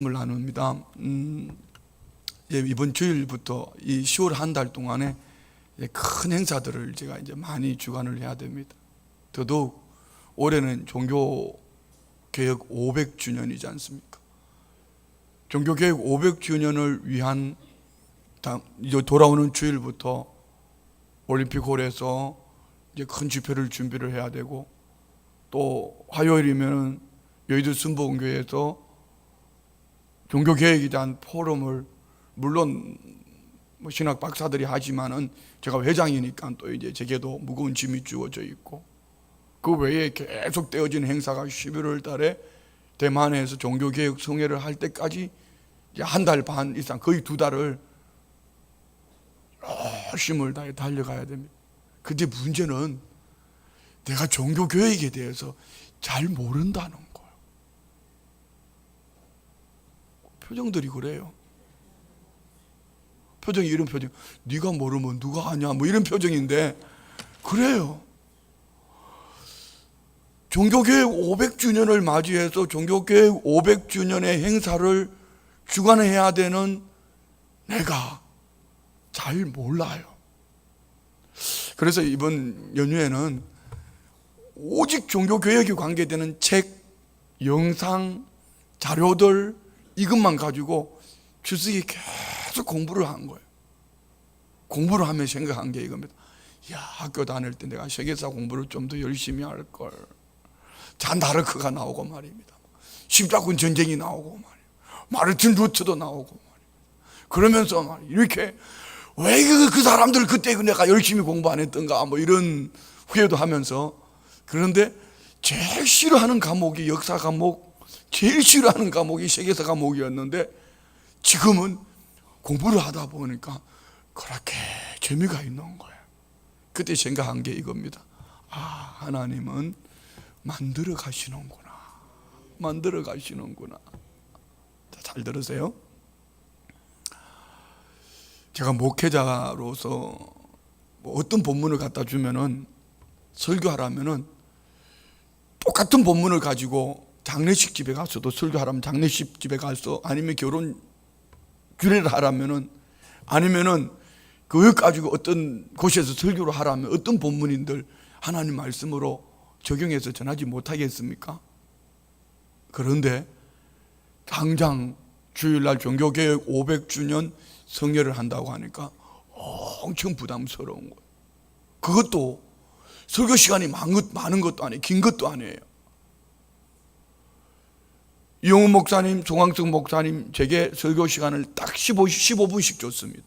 을 나눕니다. 이번 주일부터 이 10월 한 달 동안에 큰 행사들을 제가 이제 많이 주관을 해야 됩니다. 더더욱 올해는 종교 개혁 500주년이지 않습니까? 종교 개혁 500주년을 위한 이제 돌아오는 주일부터 올림픽홀에서 이제 큰 집회를 준비를 해야 되고, 또 화요일이면은 여의도 순복음교회에서 종교개혁에 대한 포럼을, 물론 신학 박사들이 하지만은 제가 회장이니까 또 이제 제게도 무거운 짐이 주어져 있고, 그 외에 계속 떼어지는 행사가 11월 달에 대만에서 종교개혁 성회를 할 때까지 한 달 반 이상, 거의 2달을 열심을 다해 달려가야 됩니다. 근데 문제는 내가 종교개혁에 대해서 잘 모른다는 거예요. 표정들이 그래요. 표정이 이런 표정. 네가 모르면 누가 아냐, 뭐 이런 표정인데 그래요. 종교개혁 500주년을 맞이해서 종교개혁 500주년의 행사를 주관해야 되는 내가 잘 몰라요. 그래서 이번 연휴에는 오직 종교개혁에 관계되는 책, 영상, 자료들 이것만 가지고 주석이 계속 공부를 한 거예요. 공부를 하며 생각한 게 이겁니다. 야, 학교 다닐 때 내가 세계사 공부를 좀 더 열심히 할 걸. 잔다르크가 나오고 말입니다. 십자군 전쟁이 나오고 말이에요. 마르틴 루터도 나오고 말이에요. 그러면서 말이에요. 이렇게 왜 그 사람들 그때 내가 열심히 공부 안 했던가, 뭐 이런 후회도 하면서. 그런데 제일 싫어하는 과목이 역사 과목, 제일 싫어하는 과목이 세계사 과목이었는데 지금은 공부를 하다 보니까 그렇게 재미가 있는 거예요. 그때 생각한 게 이겁니다. 아, 하나님은 만들어 가시는구나. 만들어 가시는구나. 잘 들으세요. 제가 목회자로서 어떤 본문을 갖다 주면은, 설교하라면은 똑같은 본문을 가지고 장례식 집에 가서도 설교하라면 장례식 집에 가서, 아니면 결혼 규례를 하라면은, 아니면은 그걸 가지고 어떤 곳에서 설교를 하라면 어떤 본문인들 하나님 말씀으로 적용해서 전하지 못하겠습니까? 그런데 당장 주일날 종교개혁 500주년 성회를 한다고 하니까 엄청 부담스러운 거예요. 그것도 설교 시간이 많은 것도 아니에요. 긴 것도 아니에요. 이용훈 목사님, 송광석 목사님 제게 설교 시간을 딱 15분씩 줬습니다.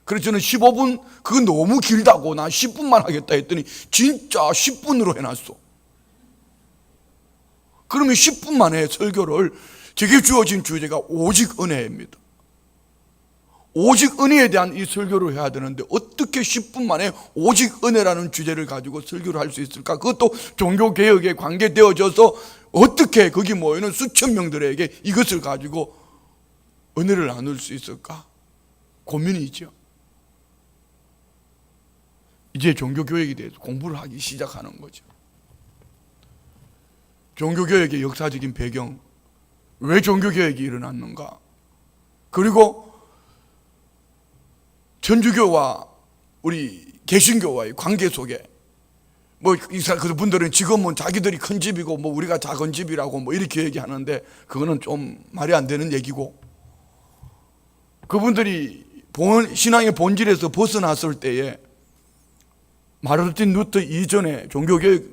그래서 저는 15분, 그건 너무 길다고 나 10분만 하겠다 했더니 진짜 10분으로 해놨어. 그러면 10분 만에 설교를, 제게 주어진 주제가 오직 은혜입니다. 오직 은혜에 대한 이 설교를 해야 되는데 어떻게 10분 만에 오직 은혜라는 주제를 가지고 설교를 할 수 있을까? 그것도 종교개혁에 관계되어져서 어떻게 거기 모이는 수천 명들에게 이것을 가지고 은혜를 나눌 수 있을까? 고민이죠. 이제 종교개혁에 대해서 공부를 하기 시작하는 거죠. 종교개혁의 역사적인 배경, 왜 종교개혁이 일어났는가? 그리고 천주교와 우리 개신교와의 관계 속에, 그분들은 지금은 자기들이 큰 집이고 우리가 작은 집이라고 이렇게 얘기하는데 그거는 좀 말이 안 되는 얘기고, 그분들이 신앙의 본질에서 벗어났을 때에 마르틴 루터 이전에, 종교개혁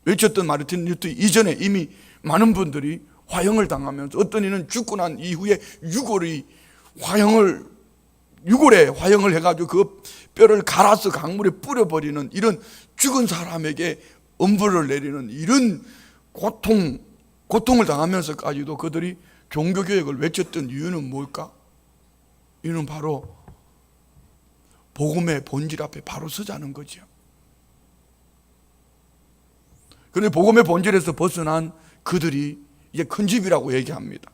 외쳤던 마르틴 루터 이전에 이미 많은 분들이 화형을 당하면서, 어떤 이는 죽고 난 이후에 유골에 화형을 해가지고 그 뼈를 갈아서 강물에 뿌려버리는, 이런 죽은 사람에게 엄벌을 내리는 이런 고통을 당하면서까지도 그들이 종교개혁을 외쳤던 이유는 뭘까? 이유는 바로 복음의 본질 앞에 바로 서자는 거죠. 그런데 복음의 본질에서 벗어난 그들이 이제 큰 집이라고 얘기합니다.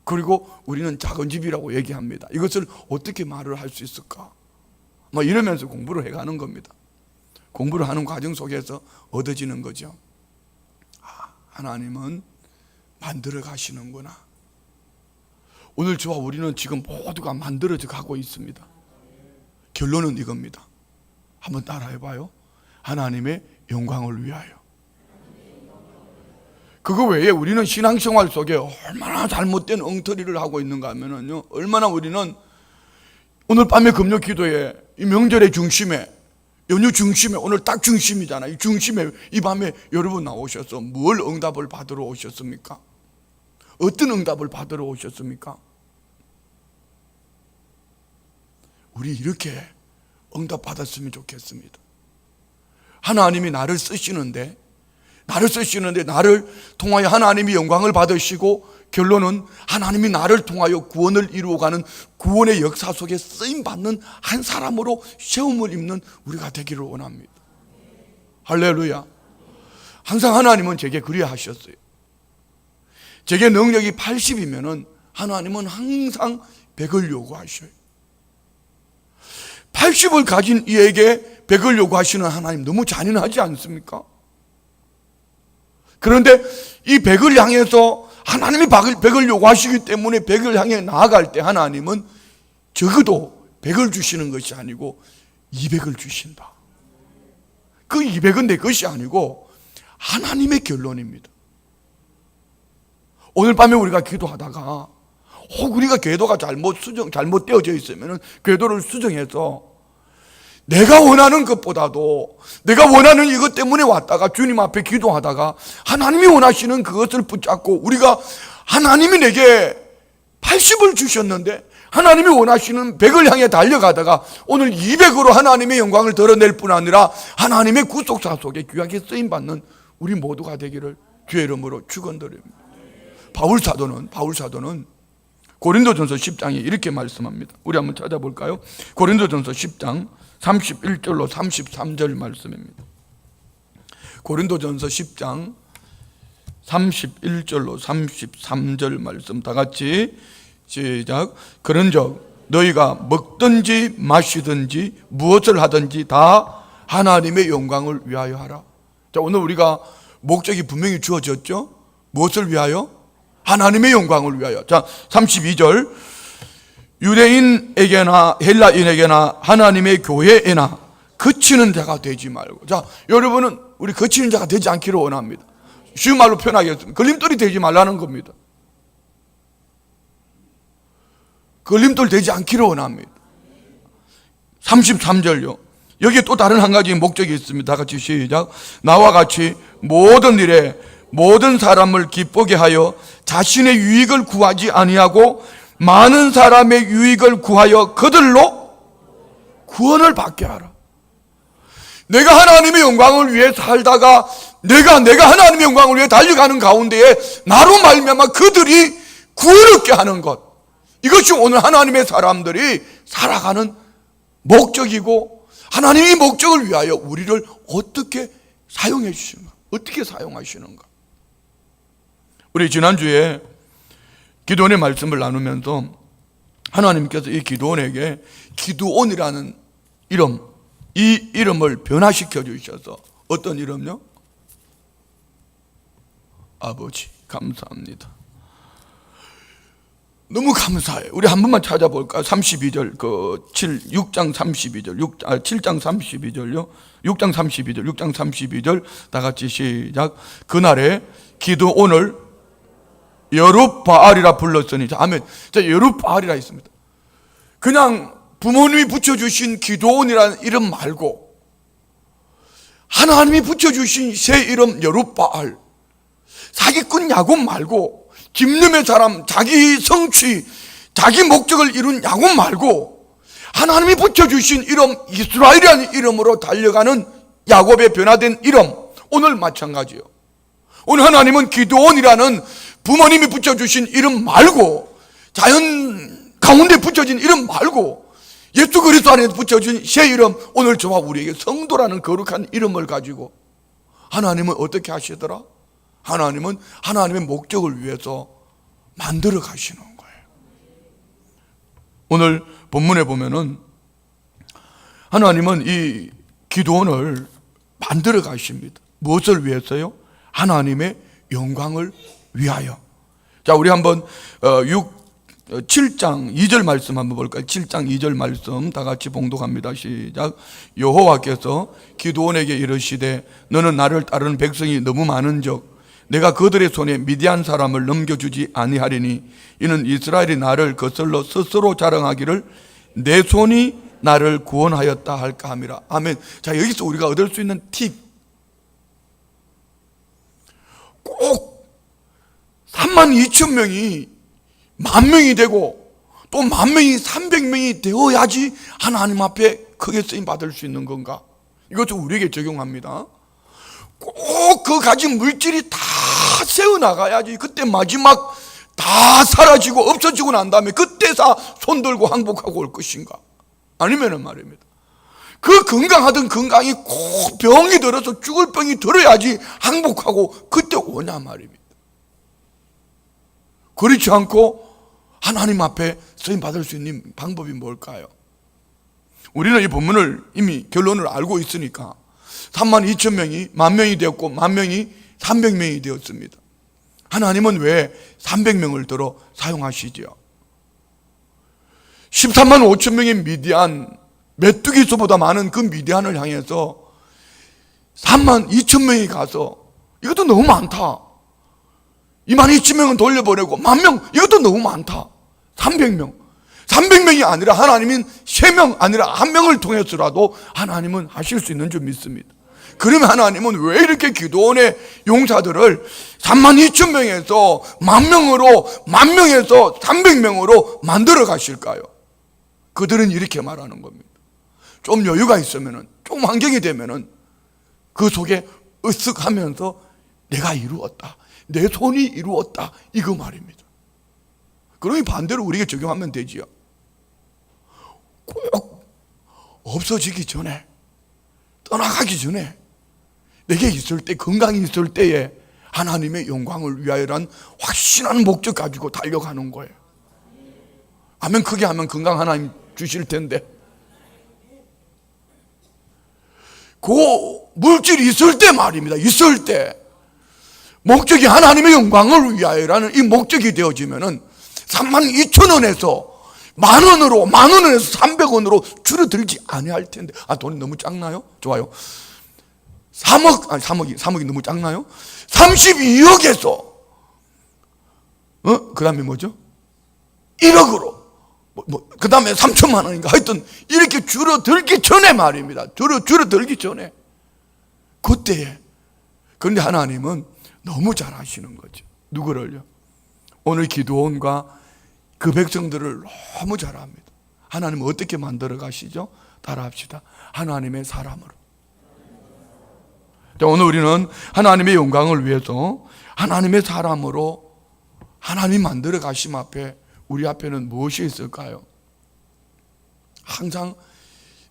그리고 우리는 작은 집이라고 얘기합니다. 이것을 어떻게 말을 할 수 있을까? 이러면서 공부를 해가는 겁니다. 공부를 하는 과정 속에서 얻어지는 거죠. 하나님은 만들어 가시는구나. 오늘 저와 우리는 지금 모두가 만들어져 가고 있습니다. 결론은 이겁니다. 한번 따라해봐요. 하나님의 영광을 위하여. 그거 외에 우리는 신앙생활 속에 얼마나 잘못된 엉터리를 하고 있는가 하면요, 얼마나 우리는 오늘 밤에 금요 기도에 이 명절의 중심에, 연휴 중심에, 오늘 딱 중심이잖아요. 이 중심에 이 밤에 여러분 나오셔서 뭘 응답을 받으러 오셨습니까? 어떤 응답을 받으러 오셨습니까? 우리 이렇게 응답 받았으면 좋겠습니다. 하나님이 나를 쓰시는데 나를 통하여 하나님이 영광을 받으시고, 결론은 하나님이 나를 통하여 구원을 이루어가는 구원의 역사 속에 쓰임받는 한 사람으로 시험을 입는 우리가 되기를 원합니다. 할렐루야. 항상 하나님은 제게 그리하셨어요. 제게 능력이 80이면은 하나님은 항상 100을 요구하셔요. 80을 가진 이에게 100을 요구하시는 하나님 너무 잔인하지 않습니까? 그런데 이 100을 향해서 하나님이 100을 요구하시기 때문에 100을 향해 나아갈 때 하나님은 적어도 100을 주시는 것이 아니고 200을 주신다. 그 200은 내 것이 아니고 하나님의 결론입니다. 오늘 밤에 우리가 기도하다가 혹 우리가 궤도가 잘못되어져 있으면 궤도를 수정해서 내가 원하는 것보다도 내가 원하는 이것 때문에 왔다가 주님 앞에 기도하다가 하나님이 원하시는 그것을 붙잡고, 우리가 하나님이 내게 80을 주셨는데 하나님이 원하시는 100을 향해 달려가다가 오늘 200으로 하나님의 영광을 드러낼 뿐 아니라 하나님의 구속사 속에 귀하게 쓰임받는 우리 모두가 되기를 주의 이름으로 축원드립니다. 바울 사도는 고린도전서 10장에 이렇게 말씀합니다. 우리 한번 찾아볼까요? 고린도전서 10장 31절로 33절 말씀입니다. 고린도전서 10장 31절로 33절 말씀 다 같이 시작. 그런즉 너희가 먹든지 마시든지 무엇을 하든지 다 하나님의 영광을 위하여 하라. 자, 오늘 우리가 목적이 분명히 주어졌죠? 무엇을 위하여? 하나님의 영광을 위하여. 자, 32절. 유대인에게나 헬라인에게나 하나님의 교회에나 거치는 자가 되지 말고. 자, 여러분은 우리 거치는 자가 되지 않기를 원합니다. 쉬운 말로 표현하겠습니다. 걸림돌이 되지 말라는 겁니다. 걸림돌 되지 않기를 원합니다. 33절요. 여기에 또 다른 한 가지 목적이 있습니다. 다 같이 시작. 나와 같이 모든 일에 모든 사람을 기쁘게 하여 자신의 유익을 구하지 아니하고 많은 사람의 유익을 구하여 그들로 구원을 받게 하라. 내가 하나님의 영광을 위해 살다가 내가 하나님의 영광을 위해 달려가는 가운데에 나로 말미암아 그들이 구원 얻게 하는 것, 이것이 오늘 하나님의 사람들이 살아가는 목적이고, 하나님의 목적을 위하여 우리를 어떻게 사용해 주시는가, 어떻게 사용하시는가. 우리 지난주에 기도원의 말씀을 나누면서 하나님께서 이 기도원에게 기도원이라는 이름, 이 이름을 변화시켜 주셔서, 어떤 이름요? 아버지 감사합니다. 너무 감사해요. 우리 한 번만 찾아볼까요? 32절, 6장 32절, 7장 32절요. 6장 32절, 다 같이 시작. 그날에 기도원을 여룹바알이라 불렀으니. 자, 아멘. 자, 여룹바알이라 있습니다. 그냥 부모님이 붙여주신 기도원이라는 이름 말고 하나님이 붙여주신 새 이름 여룹바알, 사기꾼 야곱 말고, 김름의 사람, 자기 성취, 자기 목적을 이룬 야곱 말고 하나님이 붙여주신 이름 이스라엘이라는 이름으로 달려가는 야곱의 변화된 이름, 오늘 마찬가지요. 오늘 하나님은 기도원이라는 부모님이 붙여주신 이름 말고, 자연 가운데 붙여진 이름 말고, 예수 그리스도 안에 붙여진 새 이름, 오늘 저와 우리에게 성도라는 거룩한 이름을 가지고 하나님은 어떻게 하시더라? 하나님은 하나님의 목적을 위해서 만들어 가시는 거예요. 오늘 본문에 보면은 하나님은 이 기도원을 만들어 가십니다. 무엇을 위해서요? 하나님의 영광을 위하여. 자, 우리 한번 7장 2절 말씀 한번 볼까요? 7장 2절 말씀 다 같이 봉독합니다. 시작. 여호와께서 기드온에게 이르시되 너는 나를 따르는 백성이 너무 많은즉 내가 그들의 손에 미디안 사람을 넘겨주지 아니하리니 이는 이스라엘이 나를 거슬러 스스로 자랑하기를 내 손이 나를 구원하였다 할까 함이라. 아멘. 자, 여기서 우리가 얻을 수 있는 팁, 꼭 32,000명이 10,000명이 되고 또 10,000명이 300명이 되어야지 하나님 앞에 크게 쓰임 받을 수 있는 건가? 이것도 우리에게 적용합니다. 꼭 그 가진 물질이 다 세워나가야지 그때 마지막 다 사라지고 없어지고 난 다음에 그때서 손들고 항복하고 올 것인가? 아니면은 말입니다, 그 건강하던 건강이 꼭 병이 들어서 죽을 병이 들어야지 항복하고 그때 오냐 말입니다. 그렇지 않고 하나님 앞에 쓰임 받을 수 있는 방법이 뭘까요? 우리는 이 본문을 이미 결론을 알고 있으니까 32,000명이 10,000명이 되었고 10,000명이 300명이 되었습니다. 하나님은 왜 300명을 들어 사용하시지요? 13만 5천 명의 미디안, 메뚜기수보다 많은 그 미디안을 향해서 3만 2천 명이 가서 이것도 너무 많다. 2만 2천 명은 돌려보내고 10,000명 이것도 너무 많다. 300명 300명이 아니라 하나님은 3명 아니라 1명을 통해서라도 하나님은 하실 수 있는 줄 믿습니다. 그러면 하나님은 왜 이렇게 기드온의 용사들을 32,000명에서 10,000명으로 10,000명에서 300명으로 만들어 가실까요? 그들은 이렇게 말하는 겁니다. 좀 여유가 있으면은, 좀 환경이 되면은 그 속에 으쓱하면서 내가 이루었다, 내 손이 이루었다, 이거 말입니다. 그러니 반대로 우리에게 적용하면 되지요. 꼭 없어지기 전에, 떠나가기 전에, 내게 있을 때, 건강이 있을 때에 하나님의 영광을 위하여란 확신한 목적 가지고 달려가는 거예요. 아멘. 크게 하면 건강 하나님 주실 텐데, 그 물질이 있을 때 말입니다. 있을 때 목적이 하나님의 영광을 위하여라는 이 목적이 되어지면은 32,000원에서 10,000원으로, 10,000원에서 300원으로 줄어들지 아니할 텐데. 아, 돈이 너무 작나요? 좋아요. 3억이 너무 작나요? 32억에서 그 다음에 뭐죠? 1억으로 그 다음에 3천만 원인가 하여튼 이렇게 줄어들기 전에 말입니다. 줄어들기 전에, 그때에. 그런데 하나님은 너무 잘 아시는 거죠. 누구를요? 오늘 기드온과 그 백성들을 너무 잘 압니다. 하나님은 어떻게 만들어 가시죠? 따라합시다. 하나님의 사람으로. 오늘 우리는 하나님의 영광을 위해서 하나님의 사람으로 하나님이 만들어 가심 앞에 우리 앞에는 무엇이 있을까요? 항상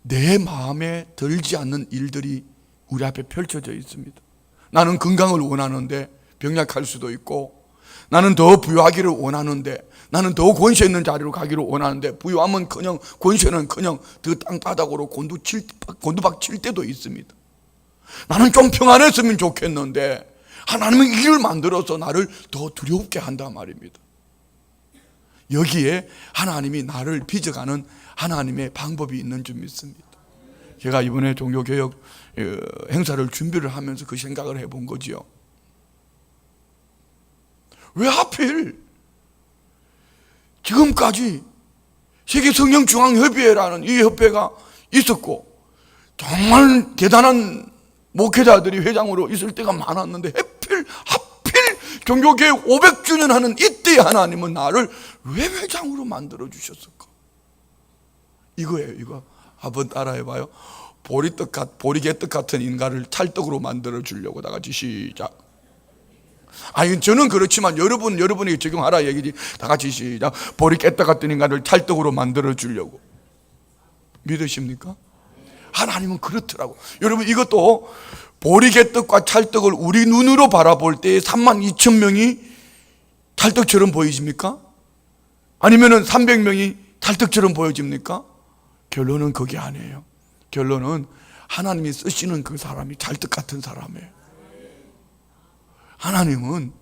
내 마음에 들지 않는 일들이 우리 앞에 펼쳐져 있습니다. 나는 건강을 원하는데 병약할 수도 있고, 나는 더 부유하기를 원하는데, 나는 더 권세 있는 자리로 가기를 원하는데 부유하면커녕 권세는커녕 그 땅바닥으로 곤두박 칠 때도 있습니다. 나는 좀 평안했으면 좋겠는데 하나님은 일을 만들어서 나를 더 두렵게 한단 말입니다. 여기에 하나님이 나를 빚어가는 하나님의 방법이 있는 줄 믿습니다. 제가 이번에 종교개혁 행사를 준비를 하면서 그 생각을 해본 거지요. 왜 하필 지금까지 세계성령중앙협의회라는 이 협회가 있었고 정말 대단한 목회자들이 회장으로 있을 때가 많았는데 하필 종교개혁 500주년 하는 이때 하나님은 나를 왜 회장으로 만들어 주셨을까? 이거예요. 이거 한번 따라해봐요. 보리개떡 같은 인간을 찰떡으로 만들어 주려고. 다 같이 시작. 아니, 저는 그렇지만 여러분에게 적용하라 얘기지. 다 같이 시작. 보리개떡 같은 인간을 찰떡으로 만들어 주려고. 믿으십니까? 하나님은 그렇더라고. 여러분, 이것도 보리개떡과 찰떡을 우리 눈으로 바라볼 때 32,000명이 찰떡처럼 보이십니까? 아니면은 300명이 찰떡처럼 보여집니까? 결론은 그게 아니에요. 결론은 하나님이 쓰시는 그 사람이 찰떡 같은 사람이에요. 하나님은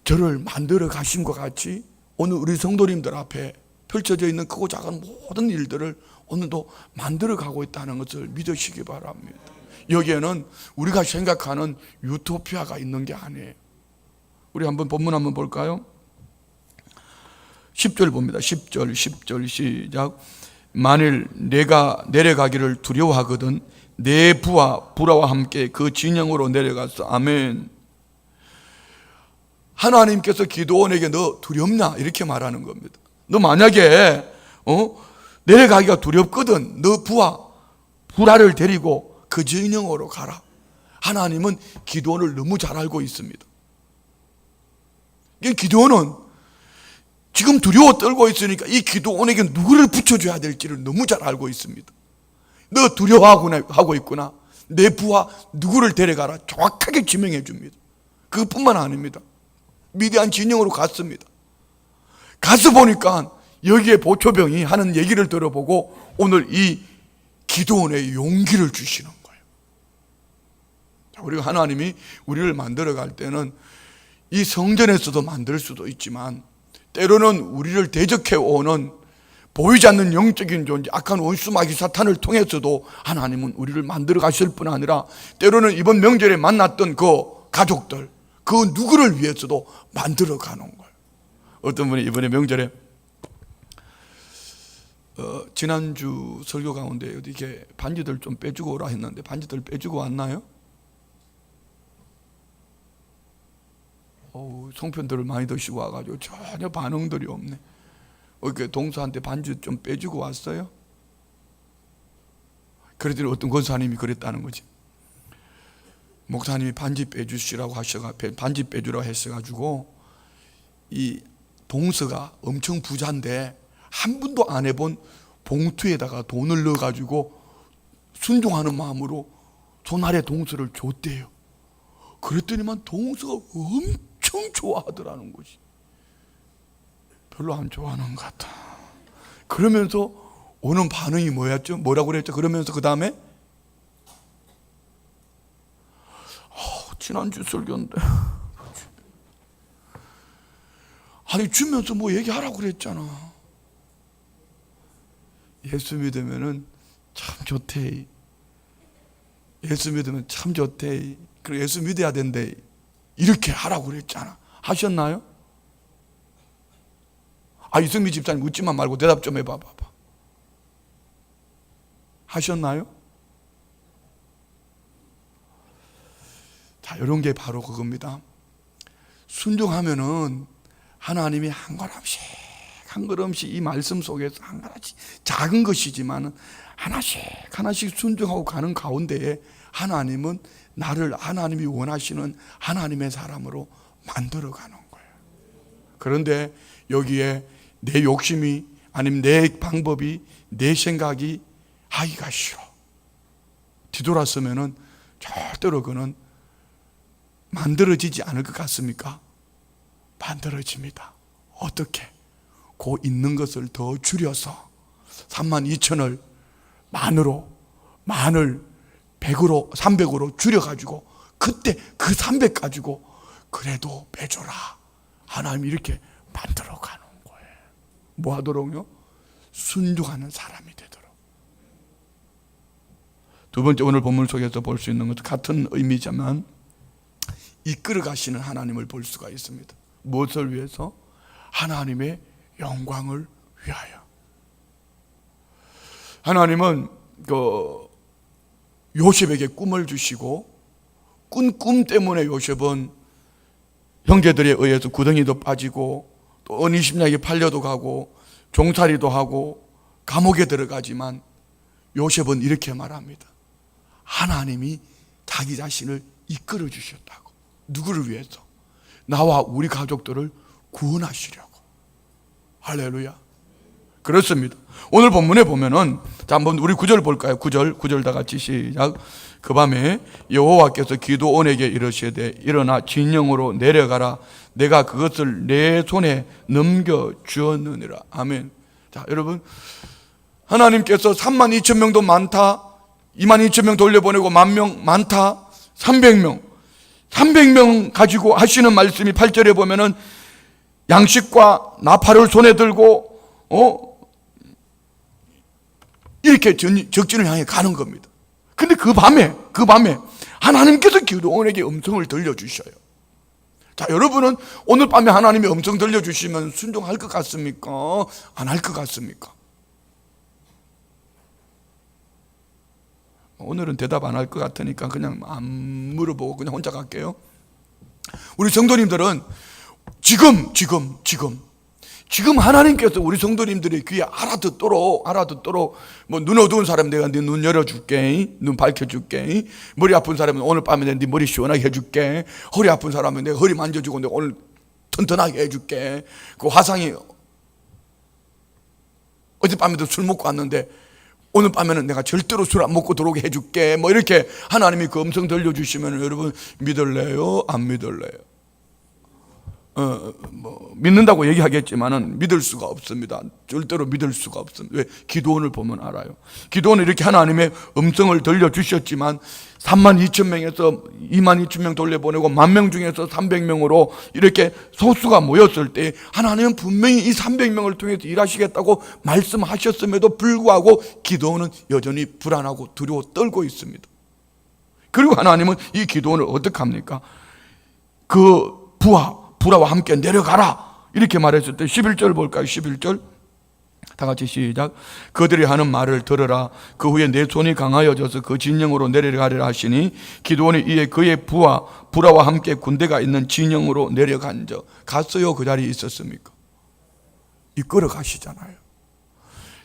저를 만들어 가신 것 같이 오늘 우리 성도님들 앞에 펼쳐져 있는 크고 작은 모든 일들을 오늘도 만들어 가고 있다는 것을 믿으시기 바랍니다. 여기에는 우리가 생각하는 유토피아가 있는 게 아니에요. 우리 한번 본문 한번 볼까요? 10절 봅니다. 10절 시작. 만일 내가 내려가기를 두려워하거든 내 부하 불화와 함께 그 진영으로 내려갔어. 아멘. 하나님께서 기도원에게 너 두렵냐 이렇게 말하는 겁니다. 너 만약에 내려가기가 두렵거든 너 불화를 데리고 그 진영으로 가라. 하나님은 기도원을 너무 잘 알고 있습니다. 이 기도원은 지금 두려워 떨고 있으니까 이 기도원에게 누구를 붙여줘야 될지를 너무 잘 알고 있습니다. 너 두려워하고 있구나. 내 부하 누구를 데려가라. 정확하게 지명해 줍니다. 그것뿐만 아닙니다. 미디안 진영으로 갔습니다. 가서 보니까 여기에 보초병이 하는 얘기를 들어보고 오늘 이 기도원에 용기를 주시는 거예요. 우리가 하나님이 우리를 만들어 갈 때는 이 성전에서도 만들 수도 있지만 때로는 우리를 대적해 오는 보이지 않는 영적인 존재, 악한 원수 마귀 사탄을 통해서도 하나님은 우리를 만들어 가실 뿐 아니라 때로는 이번 명절에 만났던 그 가족들, 그 누구를 위해서도 만들어 가는 거예요. 어떤 분이 이번에 명절에 지난주 설교 가운데 이렇게 반지들 좀 빼주고 오라 했는데 반지들 빼주고 왔나요? 송편들을 많이 드시고 와가지고 전혀 반응들이 없네. 이렇게 동서한테 반지 좀 빼주고 왔어요? 그랬더니 어떤 권사님이 그랬다는 거지. 목사님이 반지 빼주시라고 반지 빼주라고 했어가지고 이 동서가 엄청 부자인데 한 번도 안 해본 봉투에다가 돈을 넣어가지고 순종하는 마음으로 손아래 동서를 줬대요. 그랬더니만 동서가 엄청 좋아하더라는 거지. 별로 안 좋아하는 것 같아. 그러면서 오는 반응이 뭐였죠? 뭐라고 그랬죠? 그러면서 그 다음에 지난주 설교인데 아니 주면서 뭐 얘기하라고 그랬잖아. 예수 믿으면은 참 좋대. 예수 믿으면 참 좋대. 그리고 예수 믿어야 된대. 이렇게 하라고 그랬잖아. 하셨나요? 이승미 집사님 웃지만 말고 대답 좀 해봐 봐봐. 하셨나요? 자, 이런 게 바로 그겁니다. 순종하면은 하나님이 한 걸음씩 이 말씀 속에서 한 가지 작은 것이지만 하나씩 순종하고 가는 가운데에 하나님은 나를 하나님이 원하시는 하나님의 사람으로 만들어가는 거예요. 그런데 여기에 내 욕심이 아니면 내 방법이 내 생각이 하기가 싫어 뒤돌았으면은 절대로 그는 만들어지지 않을 것 같습니까? 만들어집니다. 어떻게? 그 있는 것을 더 줄여서 32,000을 만을 100으로 300으로 줄여가지고 그때 그 300 가지고 그래도 빼줘라. 하나님이 이렇게 만들어가는 거예요. 뭐 하도록요? 순종하는 사람이 되도록. 두 번째 오늘 본문 속에서 볼 수 있는 것도 같은 의미지만 이끌어 가시는 하나님을 볼 수가 있습니다. 무엇을 위해서? 하나님의 영광을 위하여. 하나님은 요셉에게 꿈을 주시고 꾼 꿈 때문에 요셉은 형제들에 의해서 구덩이도 빠지고 또 은이십냐에게 팔려도 가고 종살이도 하고 감옥에 들어가지만 요셉은 이렇게 말합니다. 하나님이 자기 자신을 이끌어 주셨다고. 누구를 위해서? 나와 우리 가족들을 구원하시려고. 할렐루야. 그렇습니다. 오늘 본문에 보면은 자 한번 우리 9절 볼까요? 9절 다 같이 시작. 그 밤에 여호와께서 기드온에게 이르시되 일어나 진영으로 내려가라. 내가 그것을 내 손에 넘겨 주었느니라. 아멘. 자 여러분, 하나님께서 32,000명도 많다, 22,000명 돌려보내고 10,000명 많다, 300명 가지고 하시는 말씀이 8절에 보면은 양식과 나팔을 손에 들고 이렇게 적진을 향해 가는 겁니다. 근데 그 밤에 하나님께서 기드온에게 음성을 들려주셔요. 자, 여러분은 오늘 밤에 하나님이 음성 들려주시면 순종할 것 같습니까? 안 할 것 같습니까? 오늘은 대답 안 할 것 같으니까 그냥 안 물어보고 그냥 혼자 갈게요. 우리 성도님들은 지금 하나님께서 우리 성도님들의 귀에 알아듣도록 뭐 눈 어두운 사람 내가 네 눈 열어줄게, 눈 밝혀줄게, 머리 아픈 사람은 오늘 밤에 네 머리 시원하게 해줄게, 허리 아픈 사람은 내가 허리 만져주고 내가 오늘 튼튼하게 해줄게, 그 화상이 어젯밤에도 술 먹고 왔는데 오늘 밤에는 내가 절대로 술 안 먹고 들어오게 해줄게, 뭐 이렇게 하나님이 그 음성 들려주시면 여러분 믿을래요? 안 믿을래요? 뭐 믿는다고 얘기하겠지만은 믿을 수가 없습니다. 절대로 믿을 수가 없습니다. 왜? 기드온을 보면 알아요. 기드온은 이렇게 하나님의 음성을 들려주셨지만 32,000명에서 22,000명 돌려보내고 10,000명 중에서 300명으로 이렇게 소수가 모였을 때 하나님은 분명히 이 300명을 통해서 일하시겠다고 말씀하셨음에도 불구하고 기드온은 여전히 불안하고 두려워 떨고 있습니다. 그리고 하나님은 이 기드온을 어떻게 합니까? 그 부하와 함께 내려가라 이렇게 말했을 때 11절 볼까요? 11절 다 같이 시작. 그들이 하는 말을 들으라. 그 후에 내 손이 강하여져서 그 진영으로 내려가리라 하시니 기드온이 이에 그의 부하와 함께 군대가 있는 진영으로 내려간저. 갔어요? 그 자리에 있었습니까? 이끌어 가시잖아요.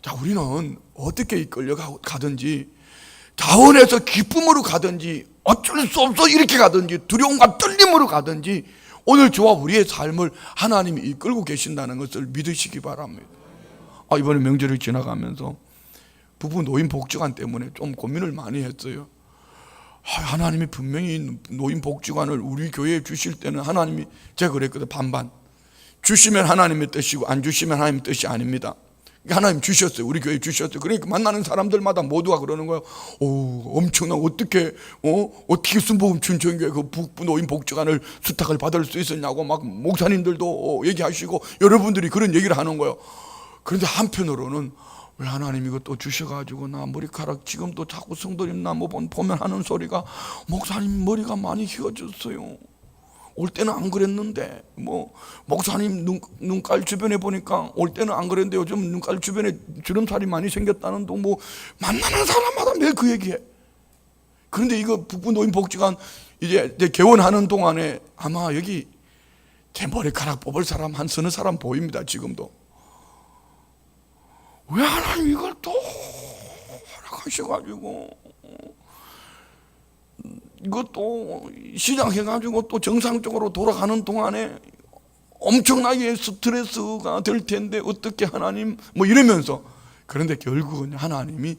자, 우리는 어떻게 이끌려 가든지 자원에서 기쁨으로 가든지 어쩔 수 없어 이렇게 가든지 두려움과 떨림으로 가든지 오늘 저와 우리의 삶을 하나님이 이끌고 계신다는 것을 믿으시기 바랍니다. 이번에 명절을 지나가면서 부부 노인 복지관 때문에 좀 고민을 많이 했어요. 하나님이 분명히 노인 복지관을 우리 교회에 주실 때는 하나님이, 제가 그랬거든요. 반반. 주시면 하나님의 뜻이고 안 주시면 하나님의 뜻이 아닙니다. 하나님 주셨어요. 우리 교회에 주셨어요. 그러니까 만나는 사람들마다 모두가 그러는 거예요. 엄청난 어떻게 순복음 춘천교회 그 북부 노인 복지관을 수탁을 받을 수 있었냐고 막 목사님들도 얘기하시고 여러분들이 그런 얘기를 하는 거예요. 그런데 한편으로는 왜 하나님 이것도 주셔가지고 나 머리카락 지금도 자꾸 성도님 나 보면 하는 소리가 목사님 머리가 많이 휘어졌어요. 올 때는 안 그랬는데 뭐 목사님 눈깔 주변에 보니까 올 때는 안 그랬는데 요즘 눈깔 주변에 주름살이 많이 생겼다는 둥 뭐 만나는 사람마다 매일 그 얘기해. 그런데 이거 북부 노인 복지관 이제 개원하는 동안에 아마 여기 제 머리카락 뽑을 사람 한 서너 사람 보입니다. 지금도. 왜 하나님 이걸 또 허락하셔가지고 이것도 시작해가지고 또 정상적으로 돌아가는 동안에 엄청나게 스트레스가 될 텐데 어떻게 하나님 뭐 이러면서, 그런데 결국은 하나님이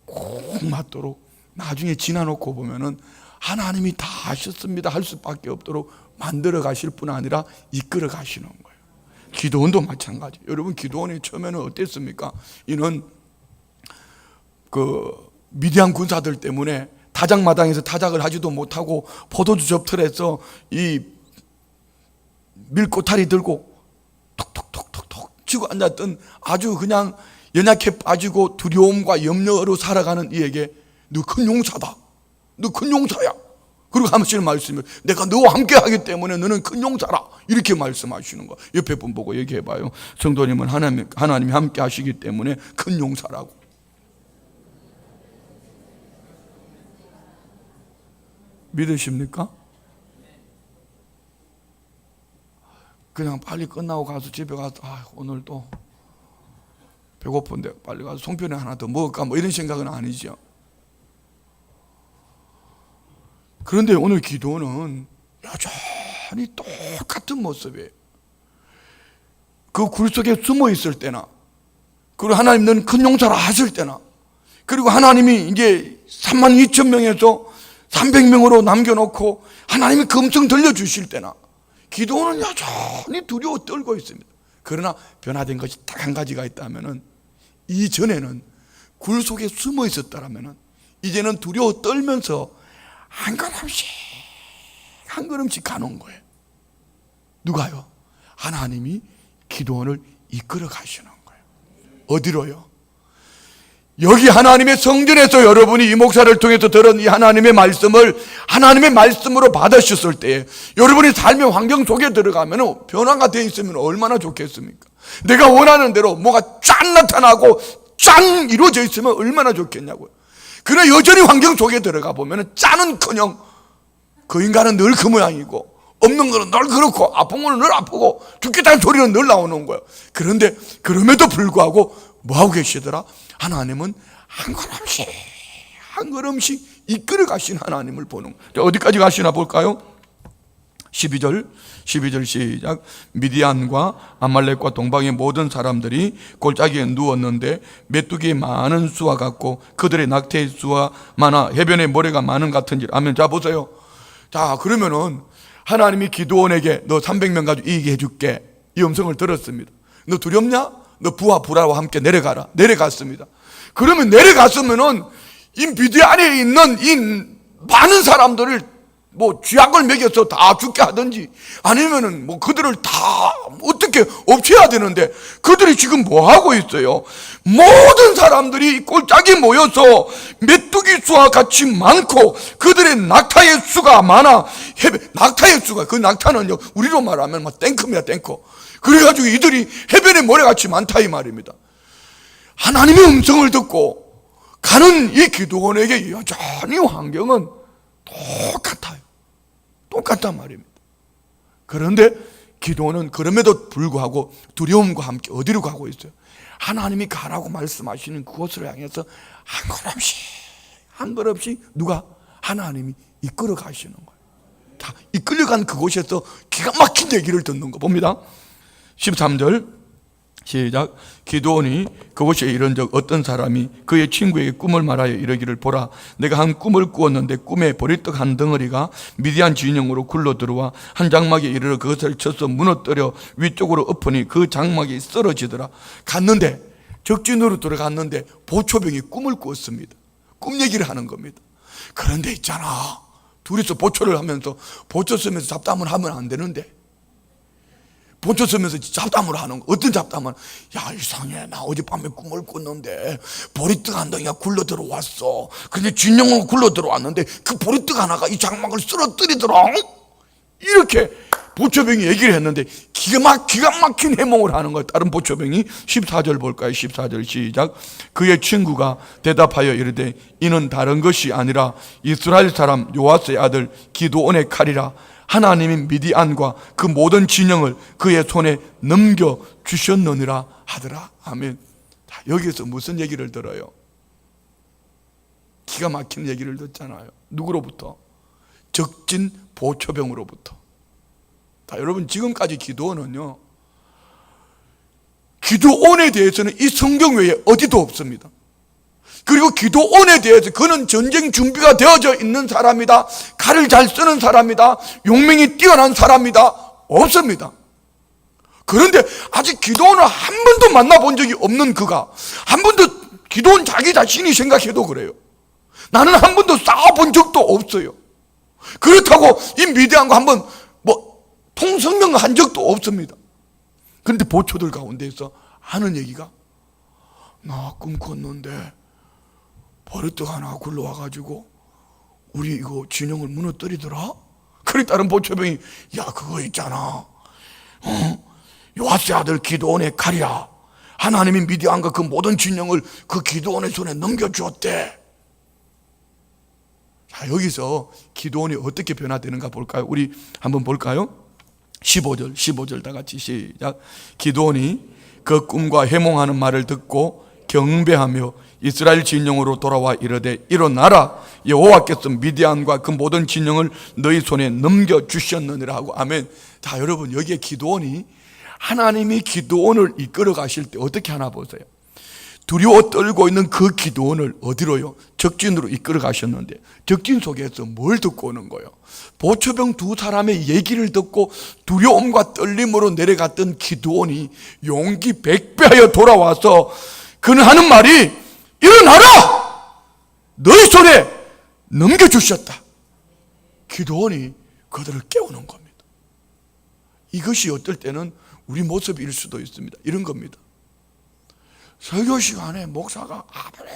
꼭 맞도록 나중에 지나놓고 보면은 하나님이 다 하셨습니다 할 수밖에 없도록 만들어 가실 뿐 아니라 이끌어 가시는 거예요. 기드온도 마찬가지. 여러분 기드온이 처음에는 어땠습니까? 이는 그 미디안 군사들 때문에 타작마당에서 타작을 하지도 못하고 포도주 접틀에서 이 밀꼬타리 들고 톡톡톡톡톡 치고 앉았던 아주 그냥 연약해 빠지고 두려움과 염려로 살아가는 이에게 너 큰 용사다, 너 큰 용사야. 그리고 하시는 말씀을 내가 너와 함께 하기 때문에 너는 큰 용사라 이렇게 말씀하시는 거. 옆에 분 보고 얘기해봐요. 성도님은 하나님이 함께 하시기 때문에 큰 용사라고. 믿으십니까? 그냥 빨리 끝나고 가서 집에 가서 오늘 또 배고픈데 빨리 가서 송편에 하나 더 먹을까 뭐 이런 생각은 아니죠. 그런데 오늘 기도는 여전히 똑같은 모습이에요. 그 굴 속에 숨어 있을 때나, 그리고 하나님 너는 큰 용사라 하실 때나, 그리고 하나님이 이제 32,000명에서 300명으로 남겨놓고 하나님이 그 음성 들려주실 때나 기도는 여전히 두려워 떨고 있습니다. 그러나 변화된 것이 딱 한 가지가 있다면은, 이전에는 굴 속에 숨어 있었다라면은 이제는 두려워 떨면서 한 걸음씩 가는 거예요. 누가요? 하나님이 기도원을 이끌어 가시는 거예요. 어디로요? 여기 하나님의 성전에서 여러분이 이 목사를 통해서 들은 이 하나님의 말씀을 하나님의 말씀으로 받으셨을 때 여러분이 삶의 환경 속에 들어가면 변화가 되어 있으면 얼마나 좋겠습니까? 내가 원하는 대로 뭐가 쫙 나타나고 쫙 이루어져 있으면 얼마나 좋겠냐고요. 그러나 여전히 환경 속에 들어가 보면 짜는커녕 그 인간은 늘 그 모양이고 없는 거는 늘 그렇고 아픈 거는 늘 아프고 죽겠다는 소리는 늘 나오는 거예요. 그런데 그럼에도 불구하고 뭐하고 계시더라? 하나님은 한 걸음씩 이끌어 가신 하나님을 보는 거예요. 어디까지 가시나 볼까요? 12절 시작. 미디안과 아말렉과 동방의 모든 사람들이 골짜기에 누웠는데 메뚜기의 많은 수와 같고 그들의 낙태의 수와 많아 해변의 모래가 많은 같은지. 아멘. 자 보세요. 자 그러면은 하나님이 기드온에게 너 300명 가지고 이기게 해줄게 이 음성을 들었습니다. 너 두렵냐? 너 부하 부라와 함께 내려가라. 내려갔습니다. 그러면 내려갔으면은 이 미디안에 있는 이 많은 사람들을 뭐 쥐약을 먹여서 다 죽게 하든지 아니면은 뭐 그들을 다 어떻게 없애야 되는데 그들이 지금 뭐 하고 있어요? 모든 사람들이 꼴짝이 모여서 메뚜기 수와 같이 많고 그들의 낙타의 수가 많아. 낙타의 수가, 그 낙타는요 우리로 말하면 막 탱크입니다. 탱크. 그래가지고 이들이 해변에 모래같이 많다 이 말입니다. 하나님의 음성을 듣고 가는 이 기드온에게 여전히 환경은 똑같아요. 똑같단 말입니다. 그런데 기드온은 그럼에도 불구하고 두려움과 함께 어디로 가고 있어요? 하나님이 가라고 말씀하시는 그곳으로 향해서 한 걸음씩 누가? 하나님이 이끌어 가시는 거예요. 다 이끌려간 그곳에서 기가 막힌 얘기를 듣는 거 봅니다. 13절 시작. 기드온이 그곳에 이른 적 어떤 사람이 그의 친구에게 꿈을 말하여 이르기를 보라, 내가 한 꿈을 꾸었는데 꿈에 보리떡 한 덩어리가 미디안 진영으로 굴러 들어와 한 장막에 이르러 그것을 쳐서 무너뜨려 위쪽으로 엎으니 그 장막이 쓰러지더라. 갔는데 적진으로 들어갔는데 보초병이 꿈을 꾸었습니다. 꿈 얘기를 하는 겁니다. 그런데 있잖아, 둘이서 보초를 하면서 보초 쓰면서 잡담을 하면 안 되는데 본초 쓰면서 잡담을 하는 거. 어떤 잡담을? 야 이상해, 나 어젯밤에 꿈을 꿨는데 보리떡 한 덩이가 굴러 들어왔어. 근데 진영으로 굴러 들어왔는데 그 보리떡 하나가 이 장막을 쓰러뜨리더라. 이렇게 보초병이 얘기를 했는데 기가 막힌 해몽을 하는 거예요. 다른 보초병이 14절 볼까요? 14절 시작. 그의 친구가 대답하여 이르되 이는 다른 것이 아니라 이스라엘 사람 요아스의 아들 기드온의 칼이라. 하나님이 미디안과 그 모든 진영을 그의 손에 넘겨주셨느니라 하더라. 아멘. 자, 여기서 무슨 얘기를 들어요? 기가 막힌 얘기를 듣잖아요. 누구로부터? 적진 보초병으로부터. 자, 여러분 지금까지 기드온은요, 기드온에 대해서는 이 성경 외에 어디도 없습니다. 그리고 기드온에 대해서 그는 전쟁 준비가 되어져 있는 사람이다, 칼을 잘 쓰는 사람이다, 용맹이 뛰어난 사람이다, 없습니다. 그런데 아직 기드온을 한 번도 만나본 적이 없는 그가 한 번도, 기드온 자기 자신이 생각해도 그래요. 나는 한 번도 싸워본 적도 없어요. 그렇다고 이 미디안과 한번 통성명한 적도 없습니다. 그런데 보초들 가운데서 하는 얘기가, 나 꿈 꿨는데 보리떡 하나 굴러와가지고 우리 이거 진영을 무너뜨리더라. 그래 다른 보초병이, 야 그거 있잖아, 요아스의 아들 기드온의 칼이야. 하나님이 미디안과 그 모든 진영을 그 기드온의 손에 넘겨주었대. 자, 여기서 기드온이 어떻게 변화되는가 볼까요? 우리 한번 볼까요? 15절 다 같이 시작. 기드온이 그 꿈과 해몽하는 말을 듣고 경배하며 이스라엘 진영으로 돌아와 이르되 일어나라, 여호와께서 미디안과 그 모든 진영을 너희 손에 넘겨주셨느니라 하고. 아멘. 자, 여러분 여기에 기드온이, 하나님이 기드온을 이끌어 가실 때 어떻게 하나 보세요. 두려워 떨고 있는 그 기드온을 어디로요? 적진으로 이끌어 가셨는데 적진 속에서 뭘 듣고 오는 거예요? 보초병 두 사람의 얘기를 듣고 두려움과 떨림으로 내려갔던 기드온이 용기 100배하여 돌아와서 그는 하는 말이, 일어나라! 너희 손에 넘겨주셨다. 기드온이 그들을 깨우는 겁니다. 이것이 어떨 때는 우리 모습일 수도 있습니다. 이런 겁니다. 설교 시간에 목사가 아무리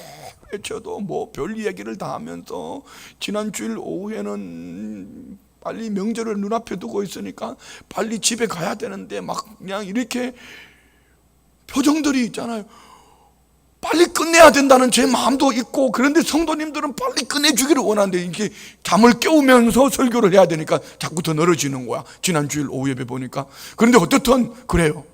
외쳐도 뭐 별 얘기를 다 하면서 지난 주일 오후에는 빨리 명절을 눈앞에 두고 있으니까 빨리 집에 가야 되는데 막 그냥 이렇게 표정들이 있잖아요. 빨리 끝내야 된다는 제 마음도 있고, 그런데 성도님들은 빨리 끝내주기를 원하는데 이게 잠을 깨우면서 설교를 해야 되니까 자꾸 더 늘어지는 거야. 지난 주일 오후 예배 보니까. 그런데 어떻든 그래요.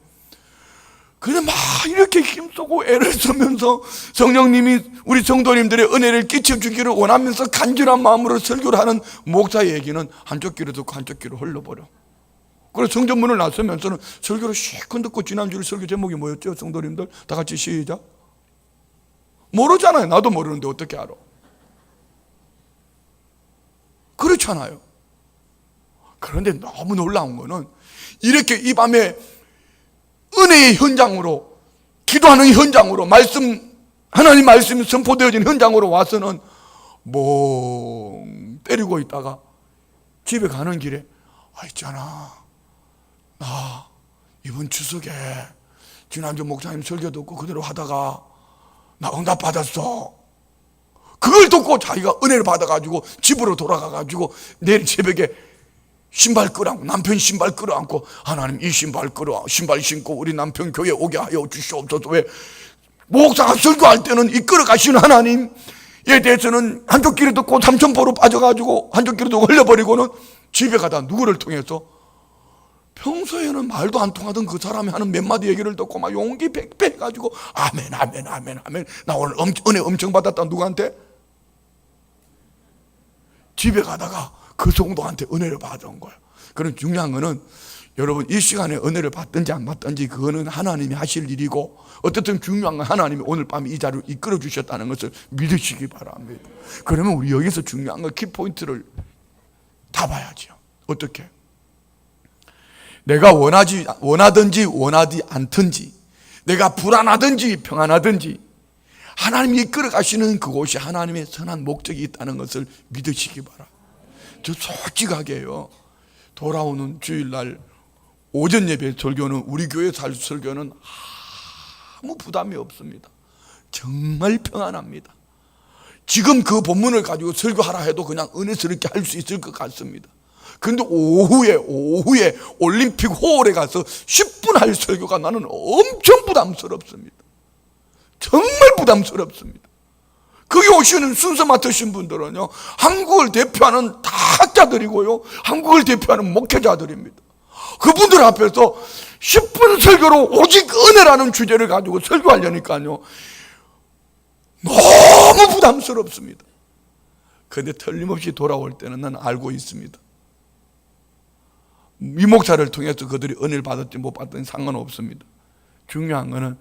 그냥 막 이렇게 힘쓰고 애를 쓰면서 성령님이 우리 성도님들의 은혜를 끼쳐주기를 원하면서 간절한 마음으로 설교를 하는 목사의 얘기는 한쪽 귀로 듣고 한쪽 귀로 흘러버려. 그래서 성전문을 나서면서는 설교를 실컷 듣고, 지난주에 설교 제목이 뭐였죠? 성도님들 다 같이 시작. 모르잖아요. 나도 모르는데 어떻게 알아? 그렇잖아요. 그런데 너무 놀라운 거는 이렇게 이 밤에 은혜의 현장으로, 기도하는 현장으로, 하나님 말씀이 선포되어진 현장으로 와서는 멍 때리고 있다가 집에 가는 길에 있잖아, 나 이번 추석에 지난주 목사님 설교 듣고 그대로 하다가 나 응답 받았어. 그걸 듣고 자기가 은혜를 받아가지고 집으로 돌아가가지고 내일 새벽에 신발 끌어안고, 남편 신발 끌어안고, 하나님 이 신발 신고 우리 남편 교회 오게 하여 주시옵소서. 왜? 목사가 설교할 때는 이끌어 가시는 하나님에 대해서는 한쪽 귀로 듣고 삼천포로 빠져가지고 한쪽 귀로 듣고 흘려버리고는 집에 가다 누구를 통해서 평소에는 말도 안 통하던 그 사람이 하는 몇 마디 얘기를 듣고 막 용기 백배 해가지고 아멘 아멘 아멘 아멘, 나 오늘 은혜 엄청 받았다. 누구한테? 집에 가다가 그 성도한테 은혜를 받은 거예요. 그럼 중요한 거는 여러분 이 시간에 은혜를 받든지 안 받든지 그거는 하나님이 하실 일이고, 어쨌든 중요한 건 하나님이 오늘 밤에 이 자리를 이끌어 주셨다는 것을 믿으시기 바랍니다. 그러면 우리 여기서 중요한 건 키포인트를 다 봐야죠. 어떻게? 내가 원하든지 원하지 않든지, 내가 불안하든지 평안하든지 하나님이 이끌어 가시는 그곳이 하나님의 선한 목적이 있다는 것을 믿으시기 바랍니다. 저 솔직하게요, 돌아오는 주일날 오전 예배 설교는, 우리 교회 설교는 아무 부담이 없습니다. 정말 평안합니다. 지금 그 본문을 가지고 설교하라 해도 그냥 은혜스럽게 할 수 있을 것 같습니다. 그런데 오후에 올림픽 홀에 가서 10분 할 설교가 나는 엄청 부담스럽습니다. 정말 부담스럽습니다. 거기 오시는 순서 맡으신 분들은요, 한국을 대표하는 다 학자들이고요, 한국을 대표하는 목회자들입니다. 그분들 앞에서 10분 설교로 오직 은혜라는 주제를 가지고 설교하려니까요, 너무 부담스럽습니다. 그런데 틀림없이 돌아올 때는 난 알고 있습니다. 이 목사를 통해서 그들이 은혜를 받았지 못 받았지 상관없습니다. 중요한 거는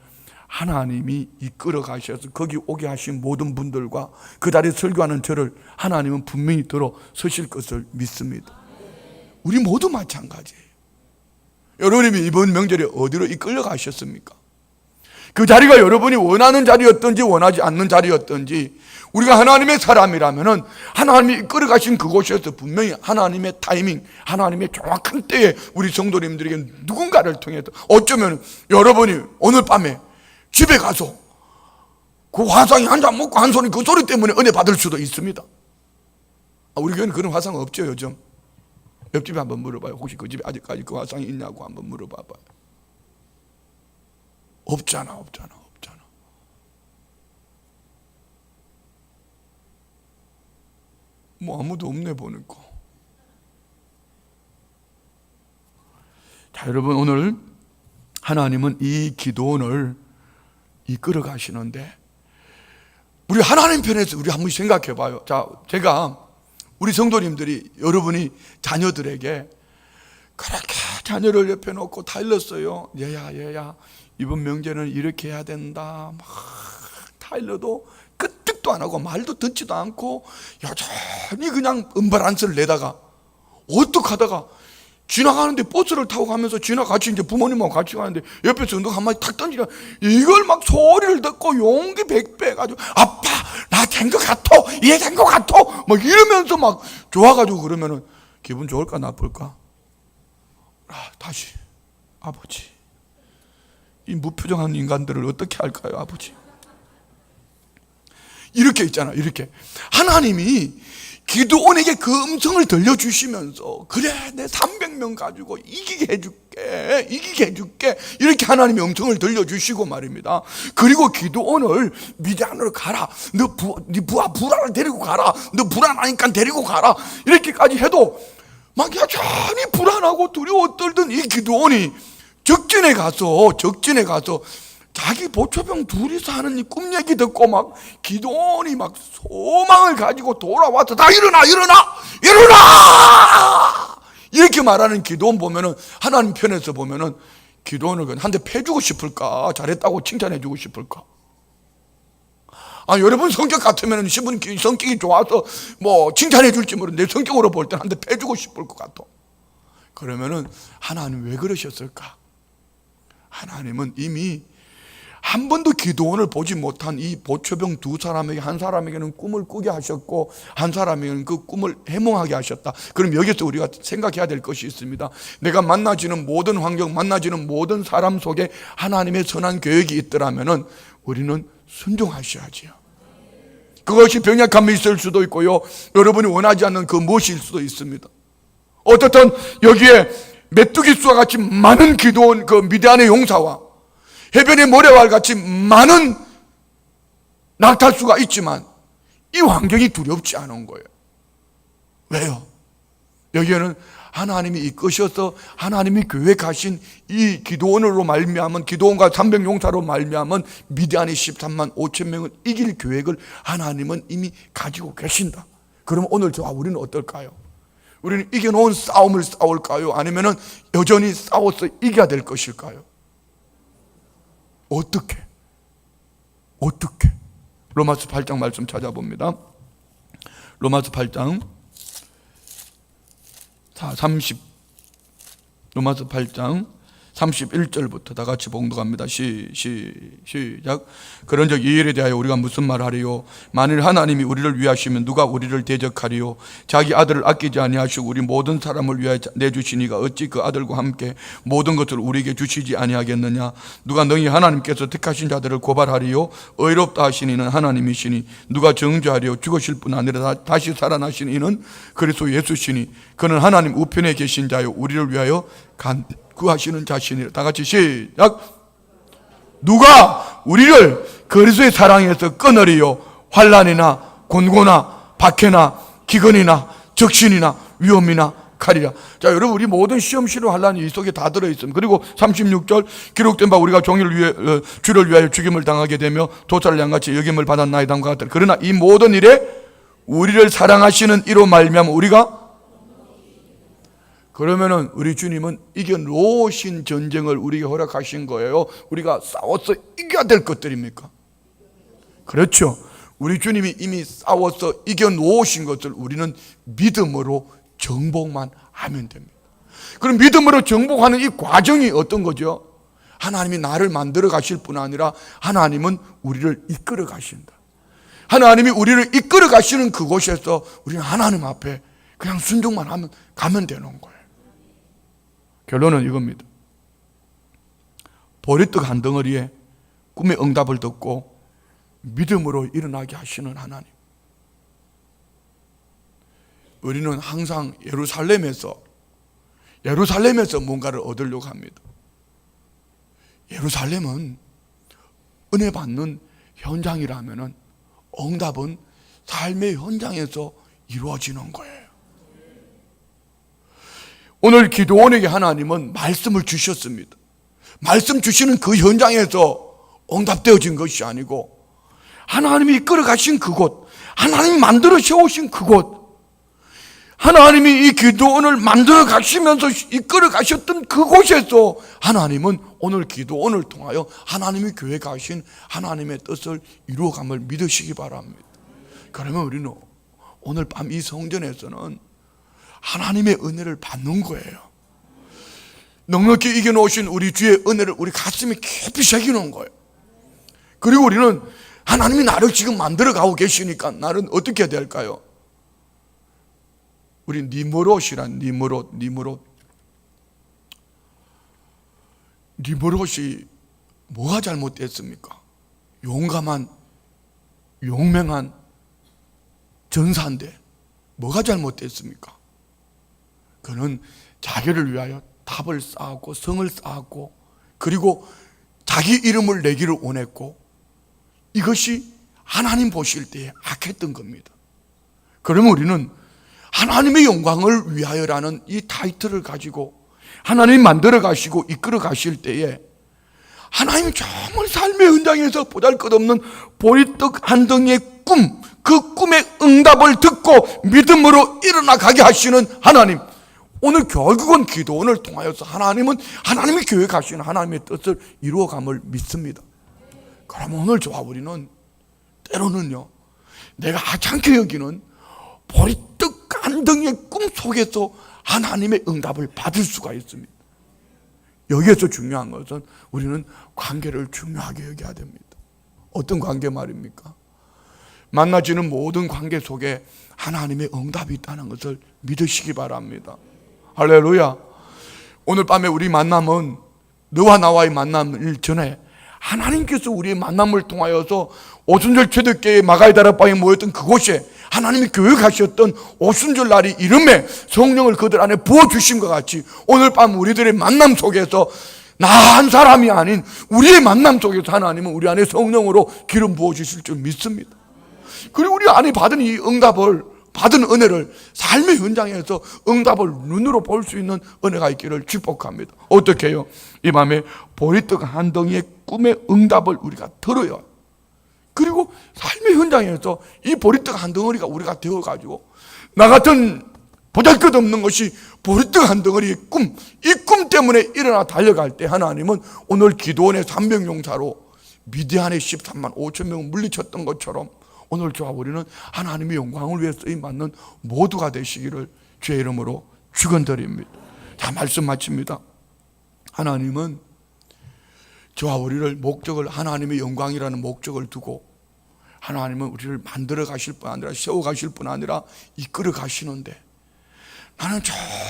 하나님이 이끌어 가셔서 거기 오게 하신 모든 분들과 그 자리에 설교하는 저를 하나님은 분명히 들어 서실 것을 믿습니다. 우리 모두 마찬가지예요. 여러분이 이번 명절에 어디로 이끌려 가셨습니까? 그 자리가 여러분이 원하는 자리였든지 원하지 않는 자리였든지, 우리가 하나님의 사람이라면은 하나님이 이끌어 가신 그곳에서 분명히 하나님의 타이밍, 하나님의 정확한 때에 우리 성도님들에게 누군가를 통해서, 어쩌면 여러분이 오늘 밤에 집에 가서 그 화상이 한 잔 먹고 한 소리 그 소리 때문에 은혜 받을 수도 있습니다. 우리 교회는 그런 화상 없죠. 요즘 옆집에 한번 물어봐요. 혹시 그 집에 아직까지 그 화상이 있냐고 한번 물어봐봐요. 없잖아. 뭐 아무도 없네 보니까. 자, 여러분, 오늘 하나님은 이 기도원을 이끌어 가시는데, 우리 하나님 편에서 우리 한번 생각해 봐요. 자, 제가 우리 성도님들이, 여러분이 자녀들에게 그렇게 자녀를 옆에 놓고 다 일렀어요. 얘야 이번 명제는 이렇게 해야 된다. 막 다 일러도 끄떡도 안 하고 말도 듣지도 않고 여전히 그냥 음바란스를 내다가 어떡하다가 지나가는데 버스를 타고 가면서 같이 이제 부모님하고 같이 가는데 옆에서 운동 한마디 탁 던지니까 이걸 막 소리를 듣고 용기 백배 해가지고 아빠 나 된 것 같아, 이해된 것 같아 막 이러면서 막 좋아가지고, 그러면은 기분 좋을까 나쁠까? 다시 아버지 이 무표정한 인간들을 어떻게 할까요, 아버지? 이렇게 있잖아, 이렇게. 하나님이 기드온에게 그 음성을 들려주시면서, 그래, 내 300명 가지고 이기게 해줄게, 이렇게 하나님이 음성을 들려주시고 말입니다. 그리고 기드온을 미디안으로 가라, 네 부하 부라를 데리고 가라, 너 불안하니까 데리고 가라, 이렇게까지 해도 막 여전히 불안하고 두려워 떨던 이 기드온이 적진에 가서 자기 보초병 둘이서 하는 이 꿈 얘기 듣고 막 기드온이 막 소망을 가지고 돌아와서 다 일어나 이렇게 말하는 기드온 보면은, 하나님 편에서 보면은 기드온을 한 대 패주고 싶을까, 잘했다고 칭찬해 주고 싶을까? 여러분 성격 같으면 신분 성격이 좋아서 뭐 칭찬해 줄지 모르는데, 내 성격으로 볼 때 한 대 패주고 싶을 것 같아. 그러면은 하나님 왜 그러셨을까? 하나님은 이미 한 번도 기드온을 보지 못한 이 보초병 두 사람에게, 한 사람에게는 꿈을 꾸게 하셨고 한 사람에게는 그 꿈을 해몽하게 하셨다. 그럼 여기서 우리가 생각해야 될 것이 있습니다. 내가 만나지는 모든 환경, 만나지는 모든 사람 속에 하나님의 선한 계획이 있더라면은 우리는 순종하셔야지요. 그것이 병약함이 있을 수도 있고요, 여러분이 원하지 않는 그 무엇일 수도 있습니다. 어떻든 여기에 메뚜기수와 같이 많은 기드온, 그 미디안의 용사와 해변의 모래와 같이 많은 낙타수가 있지만 이 환경이 두렵지 않은 거예요. 왜요? 여기에는 하나님이 이끄셔서 하나님이 계획하신 이 기드온으로 말미암은, 기드온과 300용사로 말미암은 미디안의 13만 5천 명을 이길 계획을 하나님은 이미 가지고 계신다. 그럼 오늘 저와 우리는 어떨까요? 우리는 이겨놓은 싸움을 싸울까요? 아니면 여전히 싸워서 이겨야 될 것일까요? 어떻게? 로마서 8장 말씀 찾아봅니다. 로마서 8장 로마서 8장 31절부터 다 같이 봉독합니다. 시작. 그런즉 이 일에 대하여 우리가 무슨 말하리요? 만일 하나님이 우리를 위하시면 누가 우리를 대적하리요? 자기 아들을 아끼지 아니하시고 우리 모든 사람을 위하여 내주시니가 어찌 그 아들과 함께 모든 것을 우리에게 주시지 아니하겠느냐? 누가 너희 하나님께서 택하신 자들을 고발하리요? 의롭다 하신 이는 하나님이시니 누가 정죄하리요? 죽으실 뿐 아니라 다시 살아나신 이는 그리스도 예수시니 그는 하나님 우편에 계신 자요 우리를 위하여 구하시는 자신이라. 다 같이 시작. 누가 우리를 그리스도의 사랑에서 끊으리요? 환난이나 곤고나 박해나 기근이나 적신이나 위험이나 칼이라. 자, 여러분, 우리 모든 시험시로 환난이 이 속에 다 들어있습니다. 그리고 36절 기록된 바 우리가 주를 위하여 죽임을 당하게 되며 도살을 양같이 여김을 받았나이다과 같더라. 그러나 이 모든 일에 우리를 사랑하시는 이로 말미암아 우리가, 그러면은 우리 주님은 이겨놓으신 전쟁을 우리에게 허락하신 거예요? 우리가 싸워서 이겨야 될 것들입니까? 그렇죠. 우리 주님이 이미 싸워서 이겨놓으신 것을 우리는 믿음으로 정복만 하면 됩니다. 그럼 믿음으로 정복하는 이 과정이 어떤 거죠? 하나님이 나를 만들어 가실 뿐 아니라 하나님은 우리를 이끌어 가신다. 하나님이 우리를 이끌어 가시는 그곳에서 우리는 하나님 앞에 그냥 순종만 하면 가면 되는 거예요. 결론은 이겁니다. 보리떡 한 덩어리에 꿈의 응답을 듣고 믿음으로 일어나게 하시는 하나님. 우리는 항상 예루살렘에서 뭔가를 얻으려고 합니다. 예루살렘은 은혜 받는 현장이라면 응답은 삶의 현장에서 이루어지는 거예요. 오늘 기드온에게 하나님은 말씀을 주셨습니다. 말씀 주시는 그 현장에서 응답되어진 것이 아니고 하나님이 이끌어 가신 그곳, 하나님이 만들어 세우신 그곳, 하나님이 이 기드온을 만들어 가시면서 이끌어 가셨던 그곳에서 하나님은 오늘 기드온을 통하여 하나님이 계획하신 하나님의 뜻을 이루어감을 믿으시기 바랍니다. 그러면 우리는 오늘 밤 이 성전에서는 하나님의 은혜를 받는 거예요. 넉넉히 이겨놓으신 우리 주의 은혜를 우리 가슴에 깊이 새기는 거예요. 그리고 우리는 하나님이 나를 지금 만들어 가고 계시니까 나는 어떻게 해야 될까요? 우리 니므롯이 뭐가 잘못됐습니까? 용감한 용맹한 전사인데 뭐가 잘못됐습니까? 그는 자기를 위하여 탑을 쌓았고 성을 쌓았고 그리고 자기 이름을 내기를 원했고 이것이 하나님 보실 때에 악했던 겁니다. 그러면 우리는 하나님의 영광을 위하여라는 이 타이틀을 가지고 하나님 만들어 가시고 이끌어 가실 때에 하나님 정말 삶의 현장에서 보잘것없는 보리떡 한 덩이의 꿈, 그 꿈의 응답을 듣고 믿음으로 일어나 가게 하시는 하나님, 오늘 결국은 기도원을 통하여서 하나님이 계획하시는 하나님의 뜻을 이루어감을 믿습니다. 그럼 오늘 저와 우리는 때로는요, 내가 하찮게 여기는 보리떡 한 덩이의 꿈 속에서 하나님의 응답을 받을 수가 있습니다. 여기에서 중요한 것은 우리는 관계를 중요하게 여겨야 됩니다. 어떤 관계 말입니까? 만나지는 모든 관계 속에 하나님의 응답이 있다는 것을 믿으시기 바랍니다. 할렐루야. 오늘 밤에 우리 만남은 너와 나와의 만남일 전에 하나님께서 우리의 만남을 통하여서 오순절 초대교회 마가이다락방에 모였던 그곳에 하나님이 교육하셨던 오순절 날이 이름에 성령을 그들 안에 부어주심과 같이 오늘 밤 우리들의 만남 속에서 나 한 사람이 아닌 우리의 만남 속에서 하나님은 우리 안에 성령으로 기름 부어주실 줄 믿습니다. 그리고 우리 안에 받은 이 응답을, 받은 은혜를 삶의 현장에서 응답을 눈으로 볼 수 있는 은혜가 있기를 축복합니다. 어떻게 해요? 이 밤에 보리떡 한 덩이의 꿈의 응답을 우리가 들어요. 그리고 삶의 현장에서 이 보리떡 한 덩어리가 우리가 되어가지고 나 같은 보잘것없는 것이 보리떡 한 덩어리의 꿈, 이 꿈 때문에 일어나 달려갈 때 하나님은 오늘 기도원의 300용사로 미디안의 13만 5천 명을 물리쳤던 것처럼 오늘 저와 우리는 하나님의 영광을 위해 쓰임받는 모두가 되시기를 주의 이름으로 축원드립니다. 자, 말씀 마칩니다. 하나님은 저와 우리를 목적을, 하나님의 영광이라는 목적을 두고 하나님은 우리를 만들어 가실 뿐 아니라 세워 가실 뿐 아니라 이끌어 가시는데 나는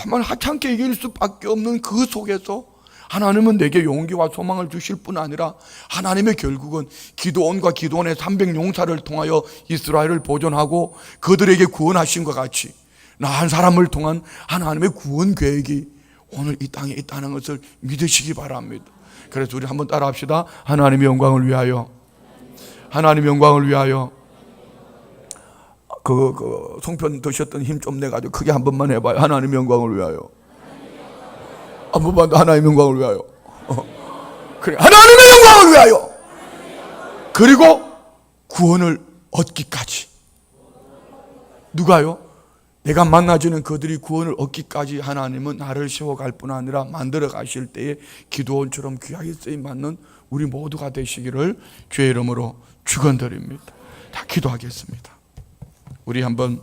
정말 하찮게 이길 수밖에 없는 그 속에서 하나님은 내게 용기와 소망을 주실 뿐 아니라 하나님의 결국은 기도원과 기도원의 300용사를 통하여 이스라엘을 보존하고 그들에게 구원하신 것 같이 나 한 사람을 통한 하나님의 구원 계획이 오늘 이 땅에 있다는 것을 믿으시기 바랍니다. 그래서 우리 한번 따라 합시다. 하나님의 영광을 위하여, 하나님의 영광을 위하여. 그 송편 드셨던 힘 좀 내가지고 크게 한 번만 해봐요. 하나님의 영광을 위하여. 한 번만 더. 하나님의 영광을 위하여. 그래, 하나님의 영광을 위하여. 그리고 구원을 얻기까지. 누가요? 내가 만나주는 그들이 구원을 얻기까지 하나님은 나를 세워갈 뿐 아니라 만들어 가실 때에 기도원처럼 귀하게 쓰임받는 우리 모두가 되시기를 주의 이름으로 축원드립니다. 다 기도하겠습니다. 우리 한번